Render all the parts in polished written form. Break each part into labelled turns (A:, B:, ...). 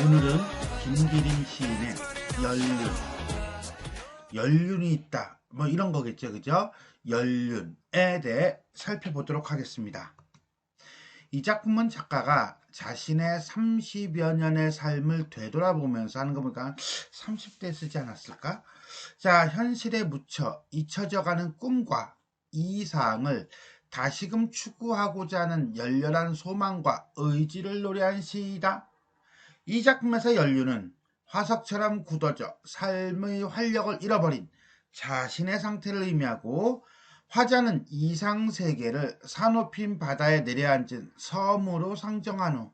A: 오늘은 김기림 시인의 연륜이 있다 뭐 이런 거겠죠, 그죠? 연륜에 대해 살펴보도록 하겠습니다. 이 작품은 작가가 자신의 30여 년의 삶을 되돌아보면서 하는 거 보니까 30대 쓰지 않았을까? 자, 현실에 묻혀 잊혀져가는 꿈과 이상을 다시금 추구하고자 하는 열렬한 소망과 의지를 노래한 시이다. 이 작품에서 연륜은 화석처럼 굳어져 삶의 활력을 잃어버린 자신의 상태를 의미하고, 화자는 이상세계를 사높인 바다에 내려앉은 섬으로 상정한 후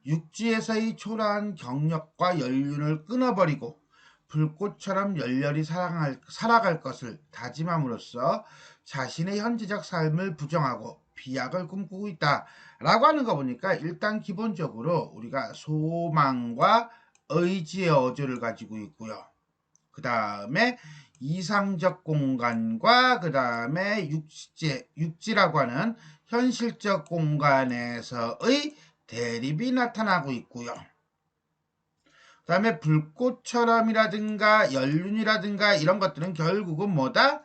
A: 육지에서의 초라한 경력과 연륜을 끊어버리고 불꽃처럼 열렬히 살아갈 것을 다짐함으로써 자신의 현재적 삶을 부정하고 비약을 꿈꾸고 있다라고 하는 거 보니까, 일단 기본적으로 우리가 소망과 의지의 어조를 가지고 있고요. 그 다음에 이상적 공간과 그 다음에 육지라고 하는 현실적 공간에서의 대립이 나타나고 있고요. 그 다음에 불꽃처럼이라든가 연륜이라든가 이런 것들은 결국은 뭐다?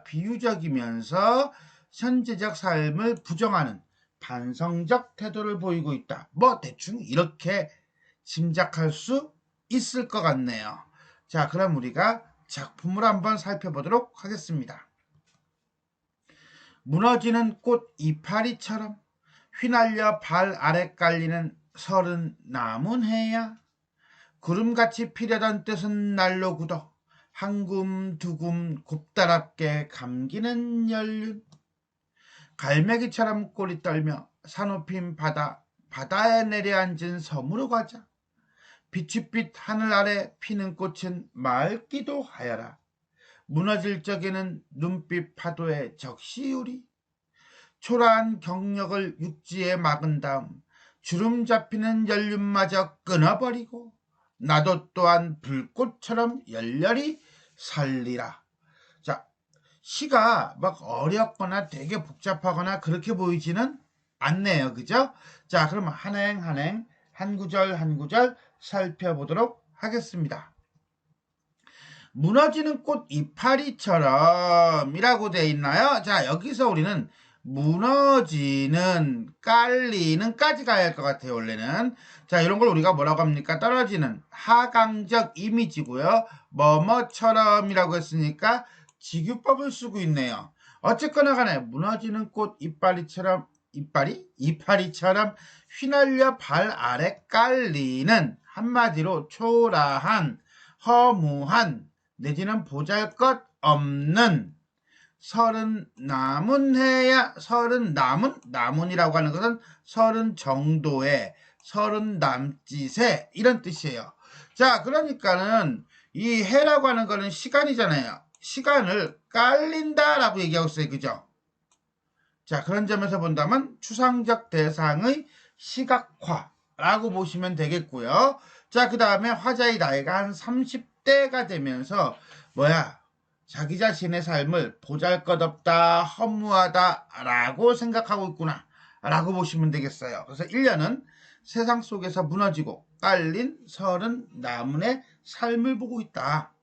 A: 비유적이면서 현재적 삶을 부정하는 반성적 태도를 보이고 있다. 뭐 대충 이렇게 짐작할 수 있을 것 같네요. 자, 그럼 우리가 작품을 한번 살펴보도록 하겠습니다. 무너지는 꽃 이파리처럼 휘날려 발 아래 깔리는 서른 남은 해야, 구름같이 피려던 뜻은 날로 굳어 한금 두금 곱다랗게 감기는 연륜, 갈매기처럼 꼬리 떨며 사높인 바다에 내려앉은 섬으로 가자. 빛빛 하늘 아래 피는 꽃은 맑기도 하여라. 무너질 적에는 눈빛 파도에 적시우리. 초라한 경력을 육지에 막은 다음 주름 잡히는 연륜마저 끊어버리고 나도 또한 불꽃처럼 열렬히 살리라. 자, 시가 막 어렵거나 되게 복잡하거나 그렇게 보이지는 않네요, 그죠? 자, 그러면 한행 한 구절 한 구절 살펴보도록 하겠습니다. 무너지는 꽃 이파리처럼 이라고 되어 있나요? 자, 여기서 우리는 무너지는, 깔리는 까지 가야 할 것 같아요, 원래는. 자, 이런 걸 우리가 뭐라고 합니까? 떨어지는 하강적 이미지고요. 뭐뭐처럼이라고 했으니까 직유법을 쓰고 있네요. 어쨌거나 간에 무너지는 꽃 이파리처럼 휘날려 발 아래 깔리는, 한마디로 초라한, 허무한, 내지는 보잘것없는 서른 남은 해야, 남은이라고 하는 것은 서른 정도의, 서른 남짓의 이런 뜻이에요. 자, 그러니까는 이 해라고 하는 거는 시간이잖아요. 시간을 깔린다라고 얘기하고 있어요, 그죠? 자, 그런 점에서 본다면 추상적 대상의 시각화라고 보시면 되겠고요. 자, 그 다음에 화자의 나이가 한 30대가 되면서 자기 자신의 삶을 보잘것없다, 허무하다 라고 생각하고 있구나 라고 보시면 되겠어요. 그래서 1년은 세상 속에서 무너지고 깔린 서른 남은의 삶을 보고 있다.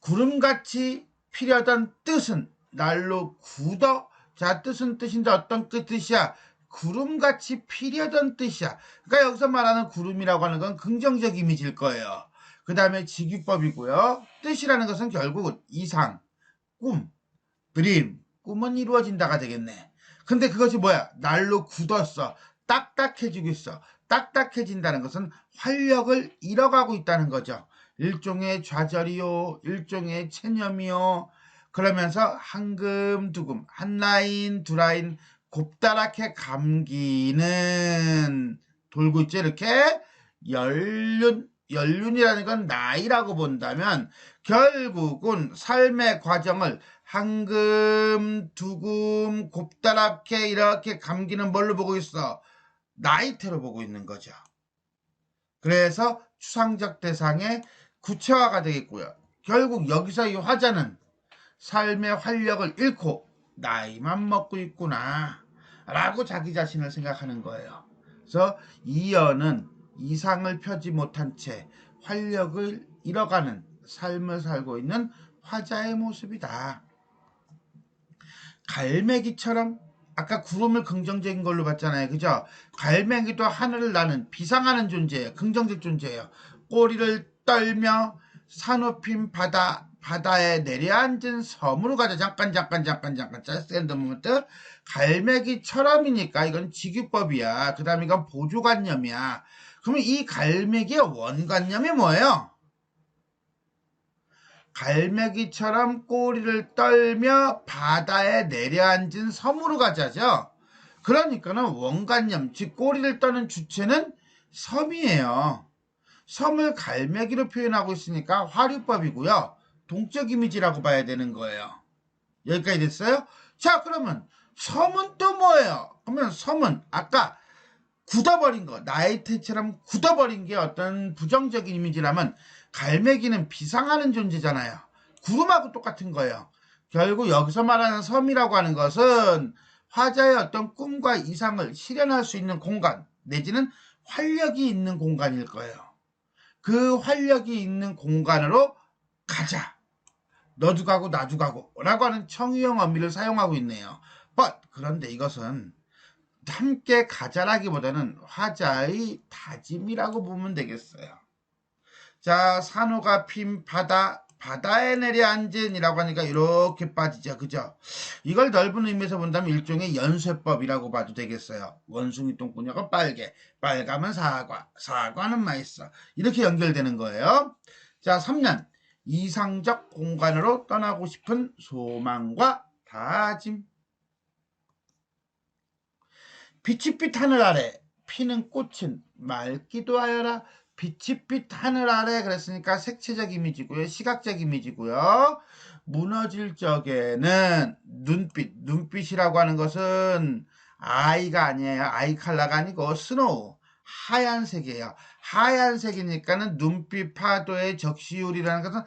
A: 구름같이 피려던 뜻은 날로 굳어. 자, 뜻은 뜻인데 어떤 뜻이야? 구름같이 피려던 뜻이야. 그러니까 여기서 말하는 구름이라고 하는 건 긍정적 이미지일 거예요. 그 다음에 직유법이고요. 뜻이라는 것은 결국은 이상, 꿈, 드림, 꿈은 이루어진다가 되겠네. 근데 그것이 날로 굳었어. 딱딱해지고 있어. 딱딱해진다는 것은 활력을 잃어가고 있다는 거죠. 일종의 좌절이요, 일종의 체념이요. 그러면서 한금 두금, 한 라인 두 라인 곱다랗게 감기는, 돌고 있죠, 이렇게. 연륜이라는 건 나이라고 본다면 결국은 삶의 과정을 한금 두금 곱다랗게 이렇게 감기는 뭘로 보고 있어? 나이테로 보고 있는 거죠. 그래서 추상적 대상의 구체화가 되겠고요. 결국 여기서 이 화자는 삶의 활력을 잃고 나이만 먹고 있구나 라고 자기 자신을 생각하는 거예요. 그래서 이어는 이상을 펴지 못한 채 활력을 잃어가는 삶을 살고 있는 화자의 모습이다. 갈매기처럼 아까 구름을 긍정적인 걸로 봤잖아요. 그죠? 갈매기도 하늘을 나는 비상하는 존재예요. 긍정적 존재예요. 꼬리를 떨며 사높인 바다에 내려앉은 섬으로 가자. 잠깐 just a moment. 갈매기처럼이니까 이건 직유법이야. 그 다음에 이건 보조관념이야. 그러면 이 갈매기의 원관념이 뭐예요? 갈매기처럼 꼬리를 떨며 바다에 내려앉은 섬으로 가자죠. 그러니까는 원관념, 즉 꼬리를 떠는 주체는 섬이에요. 섬을 갈매기로 표현하고 있으니까 화류법이고요. 동적 이미지라고 봐야 되는 거예요. 여기까지 됐어요? 자, 그러면 섬은 또 뭐예요? 그러면 섬은 아까 굳어버린 거, 나이테처럼 굳어버린 게 어떤 부정적인 이미지라면 갈매기는 비상하는 존재잖아요. 구름하고 똑같은 거예요. 결국 여기서 말하는 섬이라고 하는 것은 화자의 어떤 꿈과 이상을 실현할 수 있는 공간 내지는 활력이 있는 공간일 거예요. 그 활력이 있는 공간으로 가자. 너도 가고 나도 가고 라고 하는 청유형 어미를 사용하고 있네요. 그런데 이것은 함께 가자라기보다는 화자의 다짐이라고 보면 되겠어요. 자, 산호가 핀 바다에 내려앉은이라고 하니까 이렇게 빠지죠. 그죠? 이걸 넓은 의미에서 본다면 일종의 연쇄법이라고 봐도 되겠어요. 원숭이 똥꾸녕은 빨가면 사과는 맛있어. 이렇게 연결되는 거예요. 자, 3년 이상적 공간으로 떠나고 싶은 소망과 다짐. 빛이 하늘 아래 피는 꽃은 맑기도 하여라. 빛이 하늘 아래 그랬으니까 색채적 이미지고요. 시각적 이미지고요. 무너질 적에는 눈빛이라고 하는 것은 아이가 아니에요. 아이 컬러가 아니고 스노우. 하얀색이에요. 하얀색이니까는 눈빛 파도의 적시율이라는 것은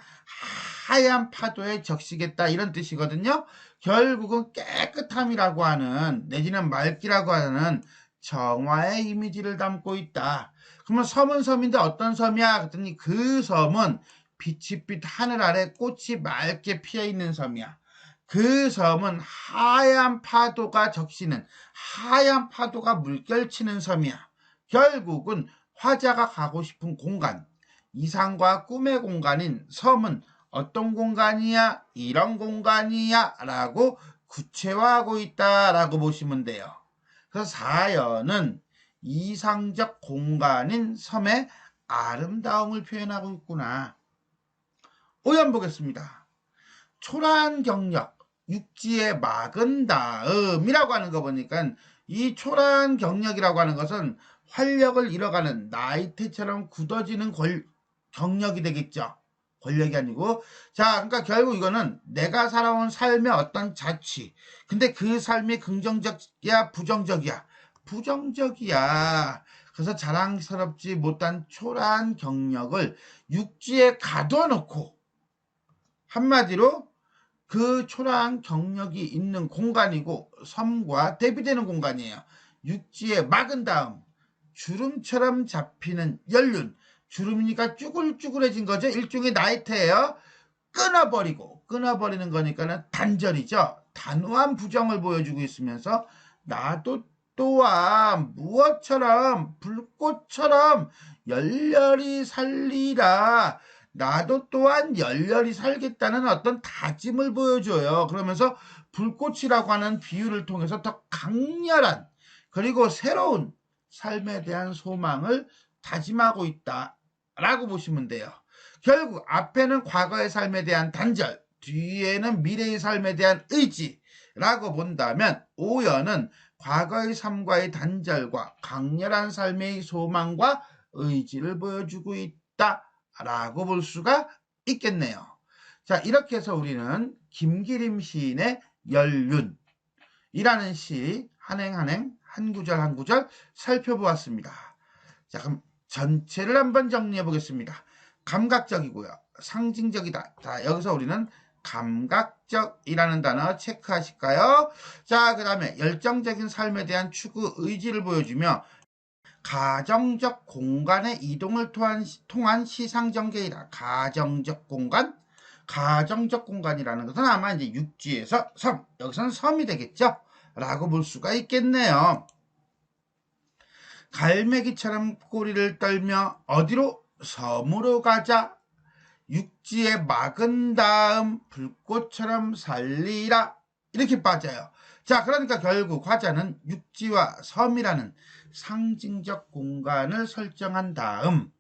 A: 하얀 파도에 적시겠다 이런 뜻이거든요. 결국은 깨끗함이라고 하는 내지는 맑기라고 하는 정화의 이미지를 담고 있다. 그러면 섬은 섬인데 어떤 섬이야? 그랬더니 그 섬은 빛이 하늘 아래 꽃이 맑게 피어있는 섬이야. 그 섬은 하얀 파도가 적시는 하얀 파도가 물결치는 섬이야. 결국은 화자가 가고 싶은 공간, 이상과 꿈의 공간인 섬은 어떤 공간이야? 이런 공간이야? 라고 구체화하고 있다라고 보시면 돼요. 그래서 사연은 이상적 공간인 섬의 아름다움을 표현하고 있구나. 오연 보겠습니다. 초라한 경력, 육지에 막은 다음이라고 하는 거 보니까 이 초라한 경력이라고 하는 것은 활력을 잃어가는 나이테처럼 굳어지는 경력이 되겠죠. 권력이 아니고. 자, 그러니까 결국 이거는 내가 살아온 삶의 어떤 자취. 근데 그 삶이 긍정적이야, 부정적이야? 부정적이야. 그래서 자랑스럽지 못한 초라한 경력을 육지에 가둬놓고 한마디로 그 초라한 경력이 있는 공간이고 섬과 대비되는 공간이에요. 육지에 막은 다음 주름처럼 잡히는 연륜. 주름이니까 쭈글쭈글해진 거죠. 일종의 나이테예요. 끊어버리는 거니까는 단절이죠. 단호한 부정을 보여주고 있으면서 나도 또한 무엇처럼 불꽃처럼 열렬히 살리라. 나도 또한 열렬히 살겠다는 어떤 다짐을 보여줘요. 그러면서 불꽃이라고 하는 비유를 통해서 더 강렬한 그리고 새로운 삶에 대한 소망을 다짐하고 있다라고 보시면 돼요. 결국 앞에는 과거의 삶에 대한 단절, 뒤에는 미래의 삶에 대한 의지라고 본다면 오연은 과거의 삶과의 단절과 강렬한 삶의 소망과 의지를 보여주고 있다라고 볼 수가 있겠네요. 자, 이렇게 해서 우리는 김기림 시인의 연륜이라는 시 한행 한 구절 한 구절 살펴보았습니다. 자, 그럼 전체를 한번 정리해 보겠습니다. 감각적이고요. 상징적이다. 자, 여기서 우리는 감각적이라는 단어 체크하실까요? 자, 그 다음에 열정적인 삶에 대한 추구 의지를 보여주며 가정적 공간의 이동을 통한 시상전개이다. 가정적 공간? 가정적 공간이라는 것은 아마 이제 육지에서 섬, 여기서는 섬이 되겠죠? 라고 볼 수가 있겠네요. 갈매기처럼 꼬리를 떨며 어디로? 섬으로 가자. 육지에 막은 다음 불꽃처럼 살리라. 이렇게 빠져요. 자, 그러니까 결국 화자는 육지와 섬이라는 상징적 공간을 설정한 다음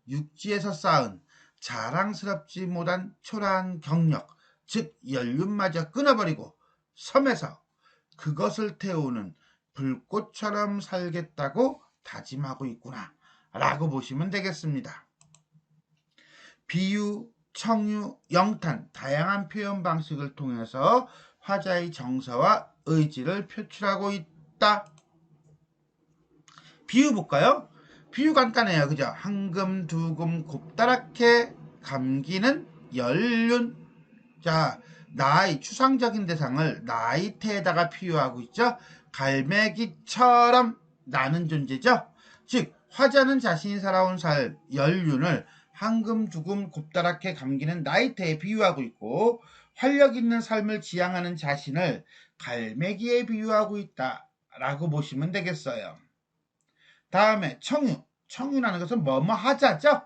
A: 육지에서 쌓은 자랑스럽지 못한 초라한 경력, 즉 연륜마저 끊어버리고 섬에서 그것을 태우는 불꽃처럼 살겠다고 다짐하고 있구나 라고 보시면 되겠습니다. 비유, 청유, 영탄 다양한 표현 방식을 통해서 화자의 정서와 의지를 표출하고 있다. 비유 볼까요? 비유 간단해요. 그죠? 한금, 두금, 곱다랗게 감기는 연륜. 자, 나이, 추상적인 대상을 나이테에다가 비유하고 있죠. 갈매기처럼 나는 존재죠. 즉, 화자는 자신이 살아온 삶, 연륜을 한금, 두금, 곱다랗게 감기는 나이테에 비유하고 있고, 활력 있는 삶을 지향하는 자신을 갈매기에 비유하고 있다라고 보시면 되겠어요. 다음에 청유. 청유라는 것은 뭐뭐 하자죠.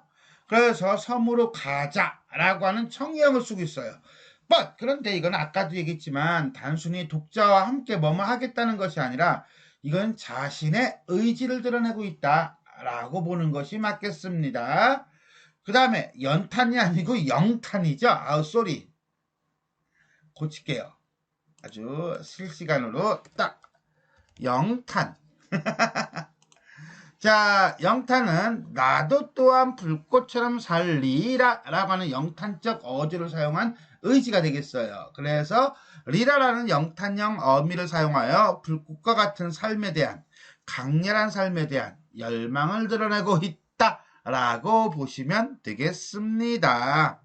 A: 그래서 섬으로 가자라고 하는 청유형을 쓰고 있어요. But 그런데 이건 아까도 얘기했지만 단순히 독자와 함께 뭐뭐 하겠다는 것이 아니라 이건 자신의 의지를 드러내고 있다라고 보는 것이 맞겠습니다. 그 다음에 연탄이 아니고 영탄이죠. 쏘리. 고칠게요. 아주 실시간으로 딱 영탄. 자, 영탄은 나도 또한 불꽃처럼 살리라 라고 하는 영탄적 어조를 사용한 의지가 되겠어요. 그래서 리라라는 영탄형 어미를 사용하여 불꽃과 같은 삶에 대한 강렬한 삶에 대한 열망을 드러내고 있다 라고 보시면 되겠습니다.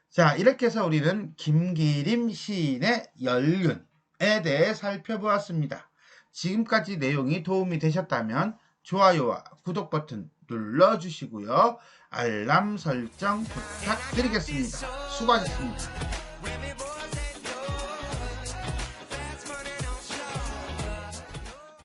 A: 자, 이렇게 해서 우리는 김기림 시인의 연륜에 대해 살펴보았습니다. 지금까지 내용이 도움이 되셨다면 좋아요와 구독 버튼 눌러주시고요. 알람 설정 부탁드리겠습니다. 수고하셨습니다.